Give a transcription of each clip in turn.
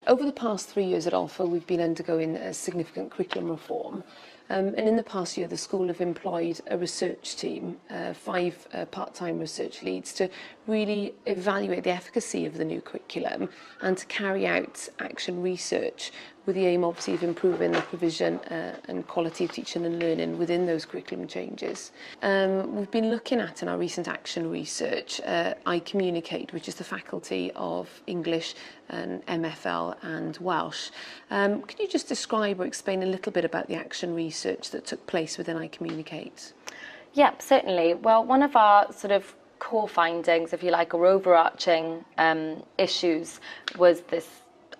Over the past 3 years at Olchfa, we've been undergoing a significant curriculum reform. And in the past year, the school have employed a research team, 5 part-time research leads, to really evaluate the efficacy of the new curriculum and to carry out action research with the aim, obviously, of improving the provision and quality of teaching and learning within those curriculum changes. We've been looking at, in our recent action research, iCommunicate, which is the faculty of English and MFL and Welsh. Could you just describe or explain a little bit about the action research that took place within iCommunicate? Yeah, certainly. Well, one of our sort of core findings, if you like, or overarching issues was this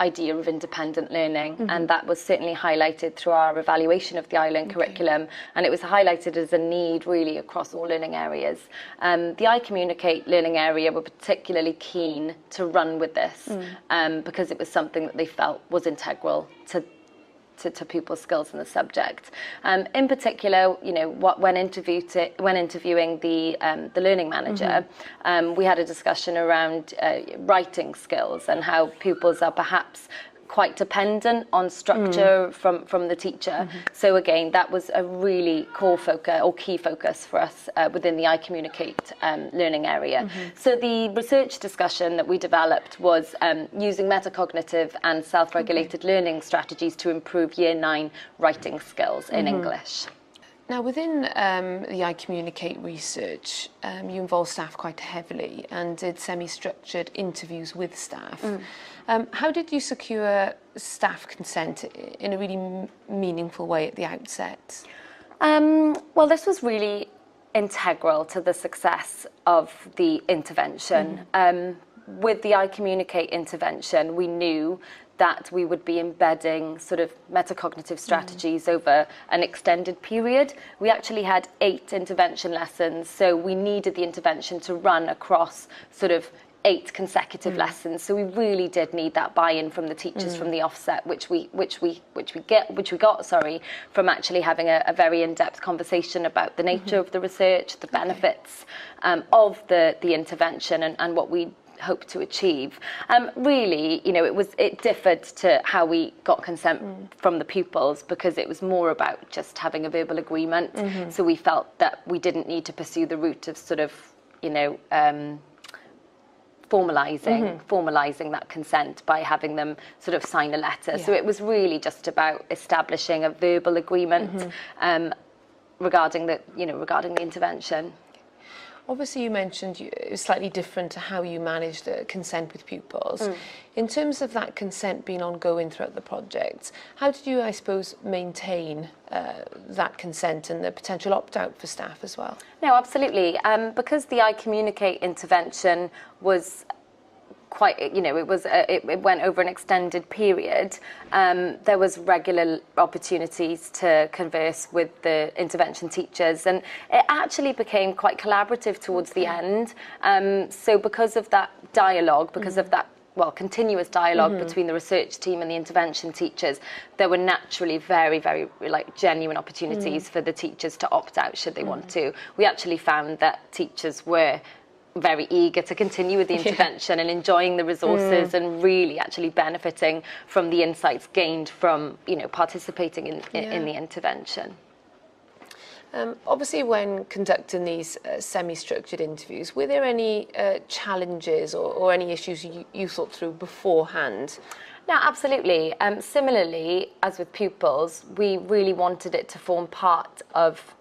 idea of independent learning, and that was certainly highlighted through our evaluation of the iLearn curriculum, and it was highlighted as a need really across all learning areas. The iCommunicate learning area were particularly keen to run with this because it was something that they felt was integral to pupils' skills in the subject. In particular, you know, when interviewing the learning manager, we had a discussion around writing skills and how pupils are perhaps quite dependent on structure from the teacher. So again, that was a really core focus or key focus for us within the iCommunicate learning area. So the research discussion that we developed was using metacognitive and self-regulated learning strategies to improve Year 9 writing skills in English. Now, within the iCommunicate research, you involved staff quite heavily and did semi-structured interviews with staff. How did you secure staff consent in a really meaningful way at the outset? Well, this was really integral to the success of the intervention. With the iCommunicate intervention, we knew that we would be embedding sort of metacognitive strategies over an extended period. We actually had 8 intervention lessons, so we needed the intervention to run across sort of 8 consecutive lessons. So we really did need that buy-in from the teachers from the offset, which we got from actually having a very in-depth conversation about the nature of the research, the benefits of the intervention, and what we hope to achieve. Really, you know, it differed to how we got consent from the pupils, because it was more about just having a verbal agreement. So we felt that we didn't need to pursue the route of sort of, you know, formalising that consent by having them sort of sign a letter. So it was really just about establishing a verbal agreement regarding the intervention. Obviously, you mentioned it was slightly different to how you managed the consent with pupils. In terms of that consent being ongoing throughout the project, how did you, I suppose, maintain that consent and the potential opt-out for staff as well? No, absolutely. Because the iCommunicate intervention was quite, you know, it went over an extended period. There was regular opportunities to converse with the intervention teachers, and it actually became quite collaborative towards the end. So because of that dialogue, because of that continuous dialogue between the research team and the intervention teachers, there were naturally very, very like genuine opportunities for the teachers to opt out should they want to. We actually found that teachers were very eager to continue with the intervention and enjoying the resources and really actually benefiting from the insights gained from, you know, participating in the intervention. Obviously, when conducting these semi-structured interviews, were there any challenges or any issues you thought through beforehand? No, absolutely. Similarly, as with pupils, we really wanted it to form part of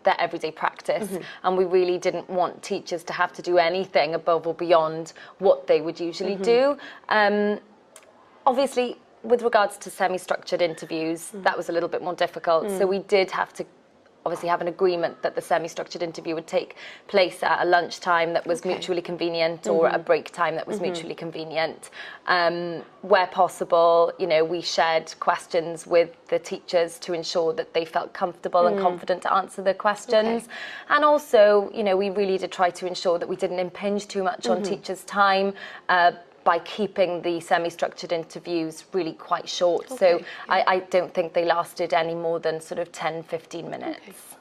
their everyday practice, and we really didn't want teachers to have to do anything above or beyond what they would usually do. Obviously, with regards to semi-structured interviews, that was a little bit more difficult, so we did have to obviously have an agreement that the semi-structured interview would take place at a lunchtime that was mutually convenient, or at a break time that was mutually convenient. Where possible, you know, we shared questions with the teachers to ensure that they felt comfortable and confident to answer the questions. And also, you know, we really did try to ensure that we didn't impinge too much on teachers' time by keeping the semi-structured interviews really quite short. So I don't think they lasted any more than sort of 10-15 minutes.